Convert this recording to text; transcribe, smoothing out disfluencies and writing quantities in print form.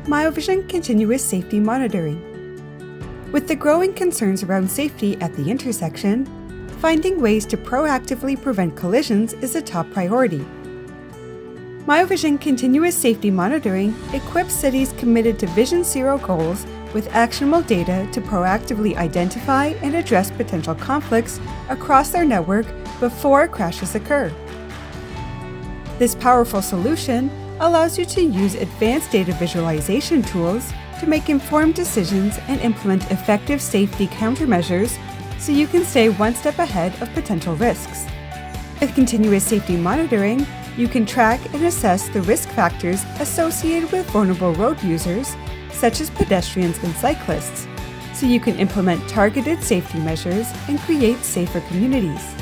Miovision Continuous Safety Monitoring. With the growing concerns around safety at the intersection, finding ways to proactively prevent collisions is a top priority. Miovision Continuous Safety Monitoring equips cities committed to Vision Zero goals with actionable data to proactively identify and address potential conflicts across their network before crashes occur. This powerful solution allows you to use advanced data visualization tools to make informed decisions and implement effective safety countermeasures so you can stay one step ahead of potential risks. With continuous safety monitoring, you can track and assess the risk factors associated with vulnerable road users, such as pedestrians and cyclists, so you can implement targeted safety measures and create safer communities.